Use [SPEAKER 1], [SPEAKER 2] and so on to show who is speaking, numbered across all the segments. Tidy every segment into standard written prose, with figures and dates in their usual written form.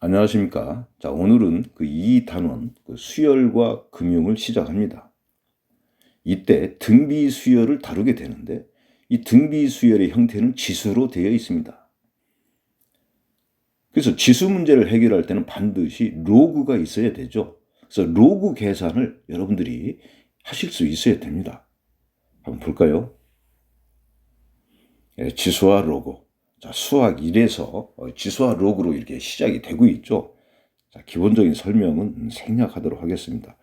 [SPEAKER 1] 안녕하십니까. 자, 오늘은 그 2단원 수열과 금융을 시작합니다. 이때 등비 수열을 다루게 되는데 이 등비 수열의 형태는 지수로 되어 있습니다. 그래서 지수 문제를 해결할 때는 반드시 로그가 있어야 되죠. 그래서 로그 계산을 여러분들이 하실 수 있어야 됩니다. 한번 볼까요? 지수와 로그. 자, 수학 1에서 지수와 로그로 이렇게 시작이 되고 있죠. 자, 기본적인 설명은 생략하도록 하겠습니다.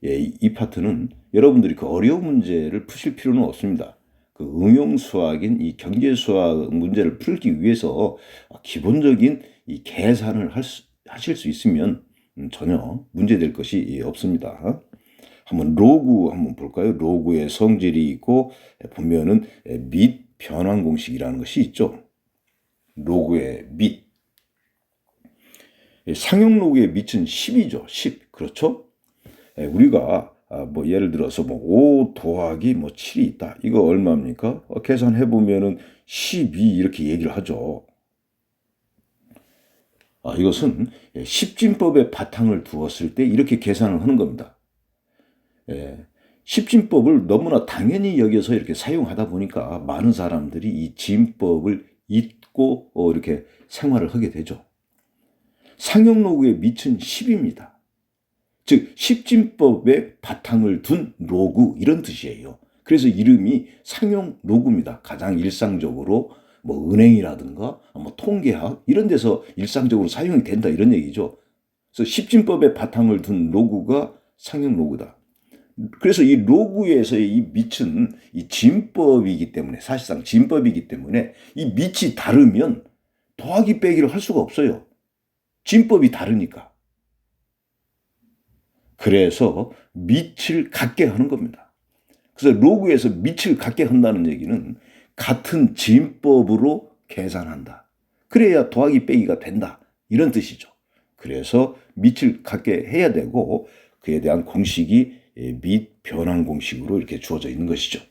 [SPEAKER 1] 이 파트는 여러분들이 그 어려운 문제를 푸실 필요는 없습니다. 그 응용 수학인 이 경제 수학 문제를 풀기 위해서 기본적인 이 계산을 하실 수 있으면 전혀 문제될 것이 없습니다. 한번 로그 한번 볼까요? 로그의 성질이 있고 보면은 및 변환 공식이라는 것이 있죠. 로그의 및. 상용 로그의 밑은 10이죠. 10. 그렇죠? 우리가 뭐 예를 들어서 뭐 5 더하기 뭐 7이 있다. 이거 얼마입니까? 계산해 보면은 12 이렇게 얘기를 하죠. 이것은 십진법의 바탕을 두었을 때 이렇게 계산을 하는 겁니다. 십진법을 너무나 당연히 여겨서 이렇게 사용하다 보니까 많은 사람들이 이 진법을 잊고 이렇게 생활을 하게 되죠. 상용 로그의 밑은 10입니다. 즉 십진법의 바탕을 둔 로그 이런 뜻이에요. 그래서 이름이 상용 로그입니다. 가장 일상적으로 뭐 은행이라든가 뭐 통계학 이런 데서 일상적으로 사용이 된다 이런 얘기죠. 그래서 십진법의 바탕을 둔 로그가 상용 로그다. 그래서 이 로그에서의 이 밑은 이 진법이기 때문에 사실상 진법이기 때문에 이 밑이 다르면 더하기 빼기를 할 수가 없어요. 진법이 다르니까. 그래서 밑을 같게 하는 겁니다. 그래서 로그에서 밑을 같게 한다는 얘기는 같은 진법으로 계산한다. 그래야 더하기 빼기가 된다. 이런 뜻이죠. 그래서 밑을 같게 해야 되고 그에 대한 공식이 밑 변환 공식으로 이렇게 주어져 있는 것이죠.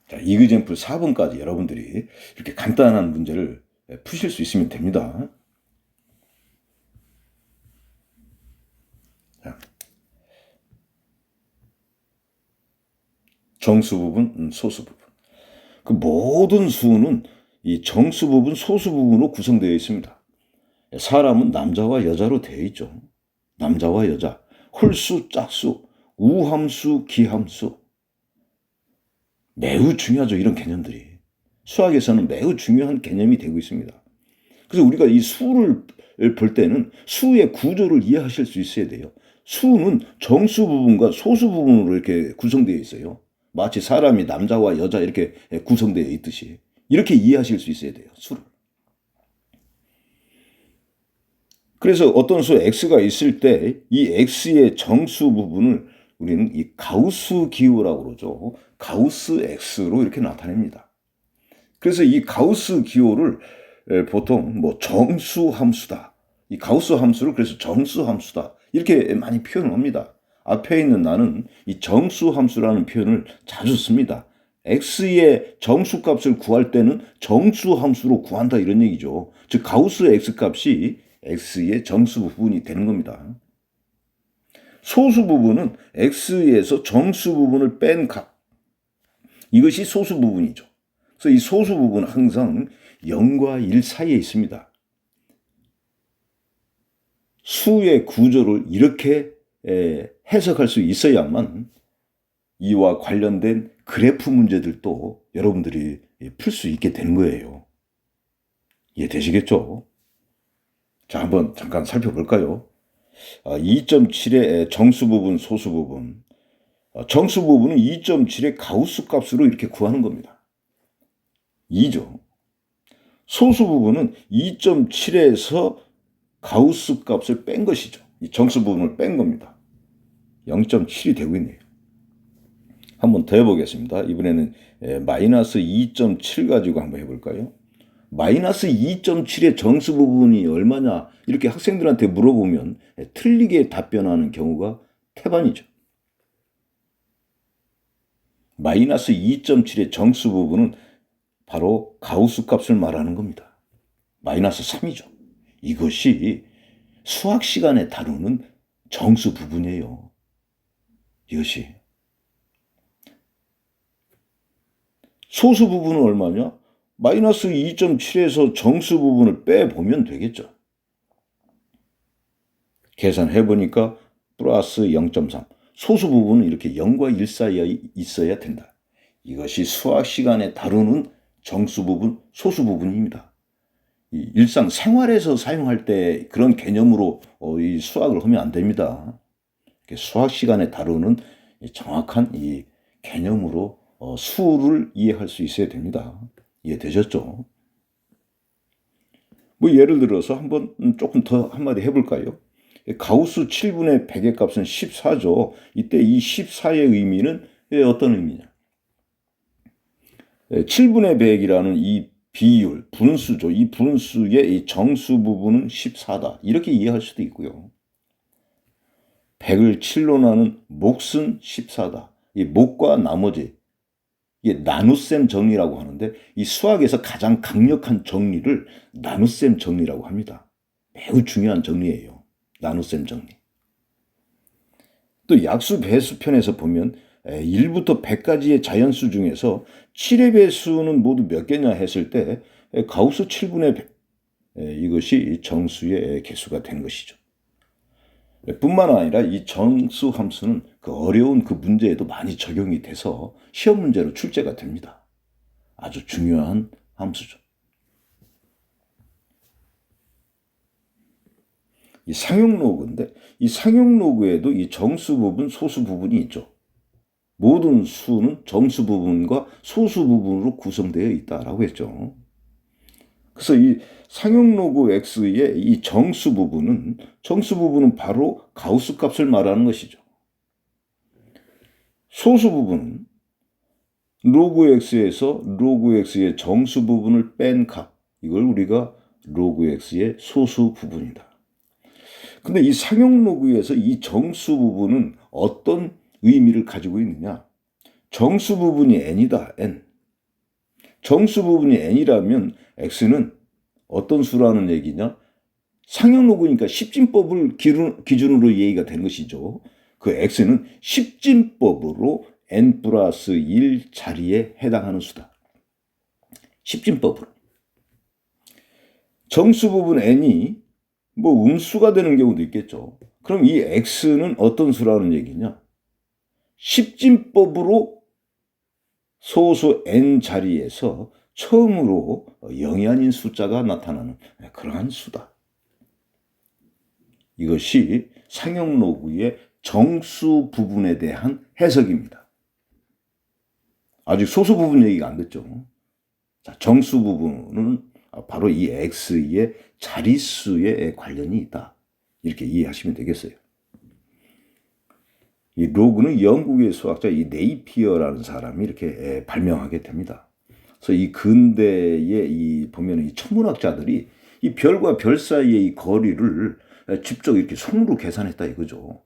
[SPEAKER 1] 자, 이그젠플 4번까지 여러분들이 이렇게 간단한 문제를 푸실 수 있으면 됩니다. 자, 정수 부분, 소수 부분. 그 모든 수는 이 정수 부분, 소수 부분으로 구성되어 있습니다. 사람은 남자와 여자로 되어 있죠. 남자와 여자, 홀수, 짝수, 우함수, 기함수. 매우 중요하죠. 이런 개념들이. 수학에서는 매우 중요한 개념이 되고 있습니다. 그래서 우리가 이 수를 볼 때는 수의 구조를 이해하실 수 있어야 돼요. 수는 정수 부분과 소수 부분으로 이렇게 구성되어 있어요. 마치 사람이 남자와 여자 이렇게 구성되어 있듯이. 이렇게 이해하실 수 있어야 돼요. 수를. 그래서 어떤 수 x가 있을 때 이 x의 정수 부분을 우리는 이 가우스 기호라고 그러죠. 가우스 x로 이렇게 나타냅니다. 그래서 이 가우스 기호를 보통 뭐 정수 함수다. 이 가우스 함수를 그래서 정수 함수다. 이렇게 많이 표현을 합니다. 앞에 있는 나는 이 정수 함수라는 표현을 자주 씁니다. x의 정수값을 구할 때는 정수 함수로 구한다 이런 얘기죠. 즉 가우스 x 값이 x의 정수 부분이 되는 겁니다. 소수 부분은 x에서 정수 부분을 뺀 값. 이것이 소수 부분이죠. 그래서 이 소수 부분은 항상 0과 1 사이에 있습니다. 수의 구조를 이렇게 해석할 수 있어야만 이와 관련된 그래프 문제들도 여러분들이 풀 수 있게 되는 거예요. 이해되시겠죠? 자, 한번 잠깐 살펴볼까요? 2.7의 정수 부분, 소수 부분. 정수 부분은 2.7의 가우스 값으로 이렇게 구하는 겁니다. 2죠. 소수 부분은 2.7에서 가우스 값을 뺀 것이죠. 이 정수 부분을 뺀 겁니다. 0.7이 되고 있네요. 한번 더 해보겠습니다. 이번에는 마이너스 2.7 가지고 한번 해볼까요? 마이너스 2.7의 정수 부분이 얼마냐 이렇게 학생들한테 물어보면 틀리게 답변하는 경우가 태반이죠. 마이너스 2.7의 정수 부분은 바로 가우스 값을 말하는 겁니다. 마이너스 3이죠. 이것이 수학 시간에 다루는 정수 부분이에요. 이것이. 소수 부분은 얼마냐? 마이너스 2.7에서 정수 부분을 빼보면 되겠죠. 계산해보니까 플러스 0.3. 소수 부분은 이렇게 0과 1 사이에 있어야 된다. 이것이 수학 시간에 다루는 정수 부분, 소수 부분입니다. 일상 생활에서 사용할 때 그런 개념으로 이 수학을 하면 안 됩니다. 수학 시간에 다루는 정확한 이 개념으로 수를 이해할 수 있어야 됩니다. 이해되셨죠? 뭐 예를 들어서 한번 조금 더 한마디 해볼까요? 가우스 7분의 100의 값은 14죠. 이때 이 14의 의미는 어떤 의미냐? 7분의 100이라는 이 비율, 분수죠. 이 분수의 이 정수 부분은 14다. 이렇게 이해할 수도 있고요. 100을 7로 나눈 몫은 14다. 이 몫과 나머지, 이게 나눗셈 정리라고 하는데 이 수학에서 가장 강력한 정리를 나눗셈 정리라고 합니다. 매우 중요한 정리예요. 나눗셈 정리. 또 약수 배수 편에서 보면 1부터 100까지의 자연수 중에서 7의 배수는 모두 몇 개냐 했을 때 가우스 7분의 100 이것이 정수의 개수가 된 것이죠. 뿐만 아니라 이 정수 함수는 그 어려운 그 문제에도 많이 적용이 돼서 시험 문제로 출제가 됩니다. 아주 중요한 함수죠. 이 상용 로그인데 이 상용 로그에도 이 정수 부분, 소수 부분이 있죠. 모든 수는 정수 부분과 소수 부분으로 구성되어 있다라고 했죠. 그래서 이 상용 로그 x의 이 정수 부분은 바로 가우스 값을 말하는 것이죠. 소수 부분은 로그 x에서 로그 x의 정수 부분을 뺀 값, 이걸 우리가 로그 x의 소수 부분이다. 근데 이 상용 로그에서 이 정수 부분은 어떤 의미를 가지고 있느냐? 정수 부분이 n이다, n. 정수 부분이 n이라면 x는 어떤 수라는 얘기냐? 상용 로그니까 십진법을 기준으로 얘기가 되는 것이죠. 그 x는 십진법으로 n 플러스 1 자리에 해당하는 수다. 십진법으로. 정수 부분 n이 뭐 음수가 되는 경우도 있겠죠. 그럼 이 x는 어떤 수라는 얘기냐? 십진법으로 소수 n 자리에서 처음으로 0이 아닌 숫자가 나타나는 그러한 수다. 이것이 상용 로그의 정수 부분에 대한 해석입니다. 아직 소수 부분 얘기가 안 됐죠. 자, 정수 부분은 바로 이 x의 자릿수에 관련이 있다. 이렇게 이해하시면 되겠어요. 이 로그는 영국의 수학자 이 네이피어라는 사람이 이렇게 발명하게 됩니다. 그래서 이 근대에 보면 이 천문학자들이 이 별과 별 사이의 이 거리를 직접 이렇게 손으로 계산했다 이거죠.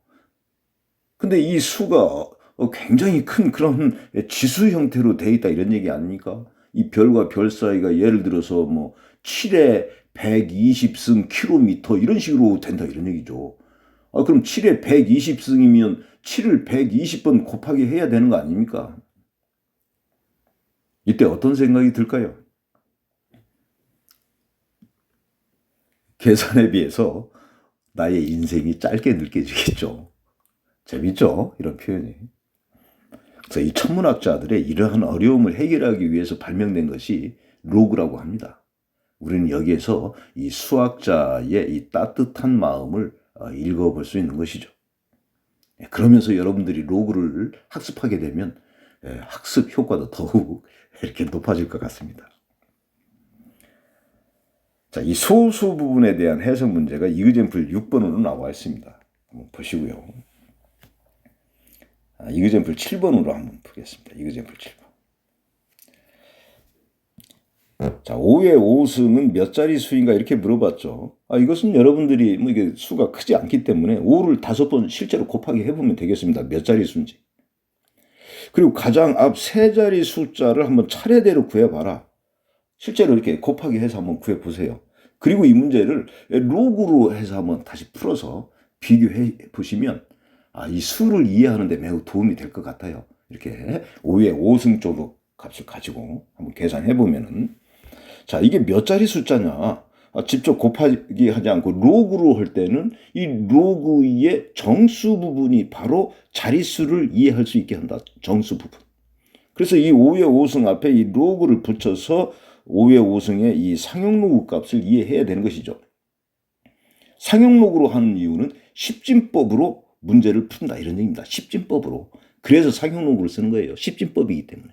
[SPEAKER 1] 근데 이 수가 굉장히 큰 그런 지수 형태로 돼 있다 이런 얘기 아닙니까? 이 별과 별 사이가 예를 들어서 뭐 7에 120승 킬로미터 이런 식으로 된다 이런 얘기죠. 그럼 7에 120승이면 7을 120번 곱하기 해야 되는 거 아닙니까? 이때 어떤 생각이 들까요? 계산에 비해서 나의 인생이 짧게 느껴지겠죠. 재밌죠? 이런 표현이. 그래서 이 천문학자들의 이러한 어려움을 해결하기 위해서 발명된 것이 로그라고 합니다. 우리는 여기에서 이 수학자의 이 따뜻한 마음을 읽어볼 수 있는 것이죠. 그러면서 여러분들이 로그를 학습하게 되면 학습 효과도 더욱 이렇게 높아질 것 같습니다. 자, 이 소수 부분에 대한 해석 문제가 이그젬플 6번으로 나와 있습니다. 한번 보시고요. 이그젬플 7번으로 한번 보겠습니다. 이그젬플 7번. 자, 5의 5승은 몇 자리 수인가 이렇게 물어봤죠. 이것은 여러분들이 뭐 이게 수가 크지 않기 때문에 5를 5번 실제로 곱하기 해보면 되겠습니다. 몇 자리 수인지. 그리고 가장 앞 세 자리 숫자를 한번 차례대로 구해봐라. 실제로 이렇게 곱하기 해서 한번 구해보세요. 그리고 이 문제를 로그로 해서 한번 다시 풀어서 비교해 보시면 이 수를 이해하는 데 매우 도움이 될 것 같아요. 이렇게 5의 5승 쪽으로 값을 가지고 한번 계산해 보면은, 자, 이게 몇 자리 숫자냐? 직접 곱하기 하지 않고 로그로 할 때는 이 로그의 정수 부분이 바로 자릿수를 이해할 수 있게 한다. 정수 부분. 그래서 이 5의 5승 앞에 이 로그를 붙여서 5의 5승의 이 상용로그 값을 이해해야 되는 것이죠. 상용로그로 하는 이유는 십진법으로 문제를 푼다 이런 얘기입니다. 십진법으로. 그래서 상용로그를 쓰는 거예요. 십진법이기 때문에.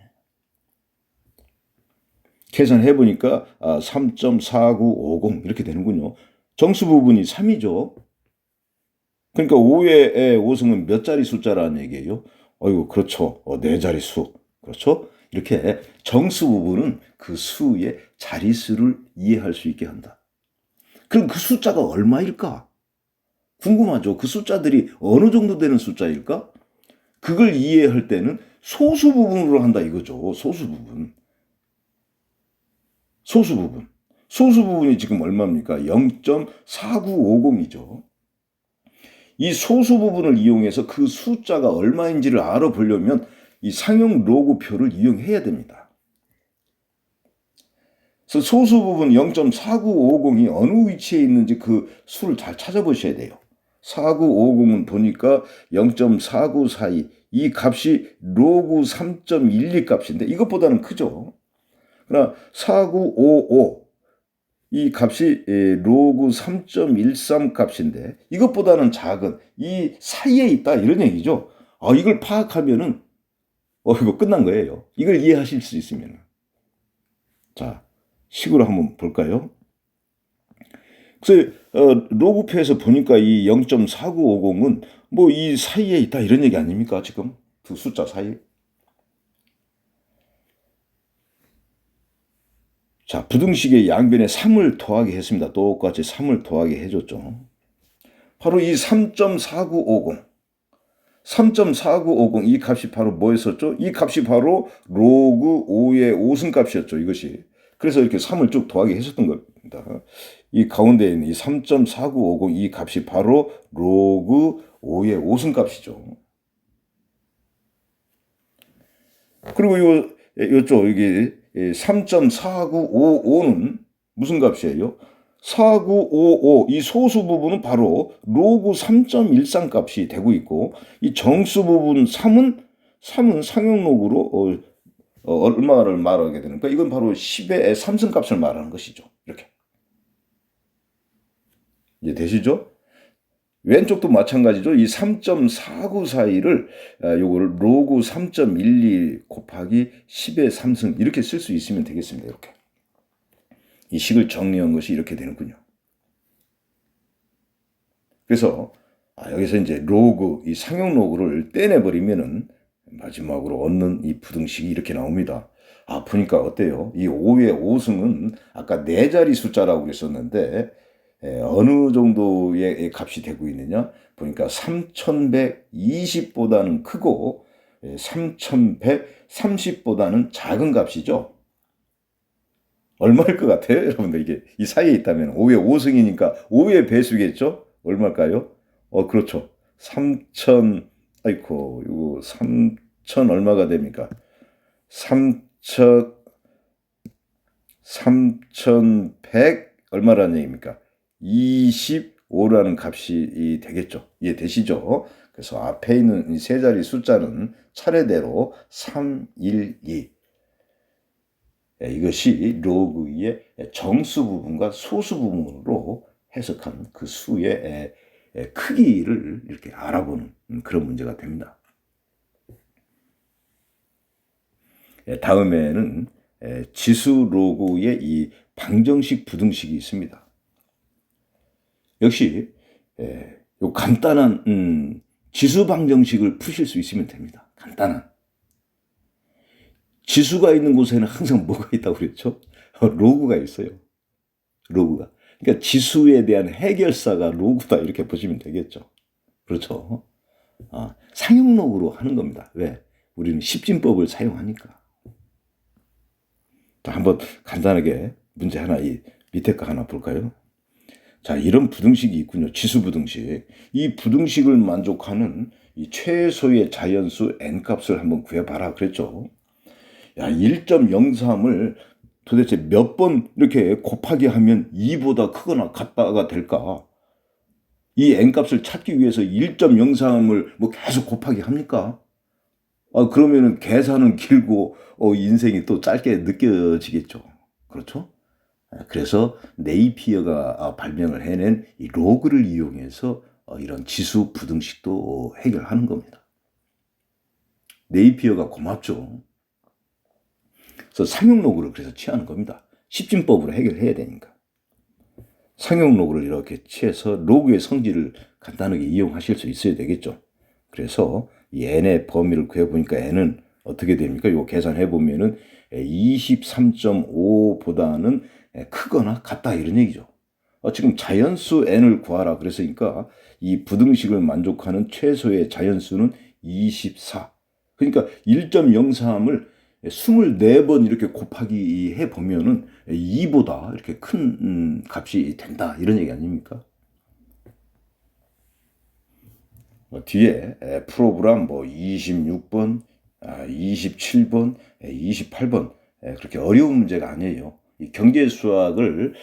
[SPEAKER 1] 계산해 보니까 3.4950 이렇게 되는군요. 정수 부분이 3이죠. 그러니까 5의 5승은 몇 자리 숫자라는 얘기예요? 어이구, 그렇죠. 4자리 수. 그렇죠? 이렇게 정수 부분은 그 수의 자릿수를 이해할 수 있게 한다. 그럼 그 숫자가 얼마일까? 궁금하죠? 그 숫자들이 어느 정도 되는 숫자일까? 그걸 이해할 때는 소수 부분으로 한다 이거죠. 소수 부분. 소수 부분. 소수 부분이 지금 얼마입니까? 0.4950이죠. 이 소수 부분을 이용해서 그 숫자가 얼마인지를 알아보려면 이 상용 로그표를 이용해야 됩니다. 그래서 소수 부분 0.4950이 어느 위치에 있는지 그 수를 잘 찾아보셔야 돼요. 4950은 보니까 0.4942, 이 값이 로그 3.12 값인데 이것보다는 크죠. 그러나 4955, 이 값이 로그 3.13 값인데 이것보다는 작은 이 사이에 있다 이런 얘기죠. 이걸 파악하면은 이거 끝난 거예요. 이걸 이해하실 수 있으면. 자, 식으로 한번 볼까요? 그래서 로그표에서 보니까 이 0.4950은 뭐 이 사이에 있다 이런 얘기 아닙니까? 지금 두 숫자 사이. 자, 부등식의 양변에 3을 더하게 했습니다. 똑같이 3을 더하게 해줬죠. 바로 이 3.4950. 3.4950 이 값이 바로 뭐였었죠? 이 값이 바로 로그 5의 5승 값이었죠. 이것이. 그래서 이렇게 3을 쭉 더하게 했었던 겁니다. 이 가운데 있는 이 3.4950 이 값이 바로 로그 5의 5승 값이죠. 그리고 요쪽 여기 3.4955는 무슨 값이에요? 4955 이 소수 부분은 바로 로그 3.13 값이 되고 있고 이 정수 부분 3은 상용로그로 얼마를 말하게 되니까 이건 바로 10의 3승 값을 말하는 것이죠. 이렇게. 이해 되시죠? 왼쪽도 마찬가지죠. 이 3.4942를 요거를 로그 3.12 곱하기 10의 3승 이렇게 쓸 수 있으면 되겠습니다. 이렇게. 이 식을 정리한 것이 이렇게 되는군요. 그래서 여기서 이제 로그, 이 상용 로그를 떼내버리면은 마지막으로 얻는 이 부등식이 이렇게 나옵니다. 보니까 어때요? 이 5의 5승은 아까 4자리 숫자라고 그랬었는데 어느 정도의 값이 되고 있느냐? 보니까 3120보다는 크고 3130보다는 작은 값이죠. 얼마일 것 같아요? 여러분들 이게 이 사이에 있다면 5의 5승이니까 5의 배수겠죠? 얼마일까요? 그렇죠. 3천 아이고 이거 3천 얼마가 됩니까? 3,100 얼마라는 얘기입니까? 25라는 값이 되겠죠. 이해되시죠? 그래서 앞에 있는 이 세 자리 숫자는 차례대로 3, 1, 2. 이것이 로그의 정수 부분과 소수 부분으로 해석한 그 수의 크기를 이렇게 알아보는 그런 문제가 됩니다. 다음에는 지수 로그의 이 방정식 부등식이 있습니다. 역시 요 간단한 지수 방정식을 푸실 수 있으면 됩니다. 간단한. 지수가 있는 곳에는 항상 뭐가 있다고 그랬죠? 로그가 있어요. 로그가. 그러니까 지수에 대한 해결사가 로그다 이렇게 보시면 되겠죠. 그렇죠. 상용로그로 하는 겁니다. 왜? 우리는 십진법을 사용하니까. 자, 한번 간단하게 문제 하나 밑에 거 하나 볼까요? 자, 이런 부등식이 있군요. 지수 부등식. 이 부등식을 만족하는 이 최소의 자연수 n값을 한번 구해봐라 그랬죠. 야, 1.03을 도대체 몇 번 이렇게 곱하기 하면 2보다 크거나 같다가 될까? 이 n값을 찾기 위해서 1.03을 뭐 계속 곱하기 합니까? 그러면은 계산은 길고 인생이 또 짧게 느껴지겠죠. 그렇죠? 그래서 네이피어가 발명을 해낸 이 로그를 이용해서 이런 지수 부등식도 해결하는 겁니다. 네이피어가 고맙죠. 그래서 상용 로그를 그래서 취하는 겁니다. 십진법으로 해결해야 되니까. 상용 로그를 이렇게 취해서 로그의 성질을 간단하게 이용하실 수 있어야 되겠죠. 그래서 이 n의 범위를 구해보니까 n은 어떻게 됩니까? 이거 계산해보면은 23.5보다는 크거나 같다 이런 얘기죠. 지금 자연수 n을 구하라 그랬으니까 이 부등식을 만족하는 최소의 자연수는 24. 그러니까 1.03을 24번 이렇게 곱하기 해보면은 2보다 이렇게 큰 값이 된다 이런 얘기 아닙니까? 뒤에 프로그램 뭐 26번, 27번, 28번 그렇게 어려운 문제가 아니에요. 이 경제 수학을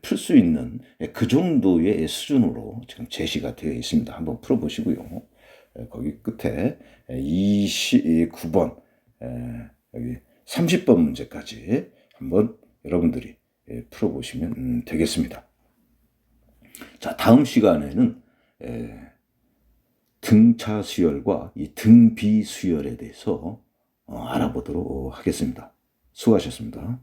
[SPEAKER 1] 풀 수 있는 그 정도의 수준으로 지금 제시가 되어 있습니다. 한번 풀어보시고요. 거기 끝에 29번, 여기 30번 문제까지 한번 여러분들이 풀어보시면 되겠습니다. 자, 다음 시간에는 등차 수열과 이 등비 수열에 대해서 알아보도록 하겠습니다. 수고하셨습니다.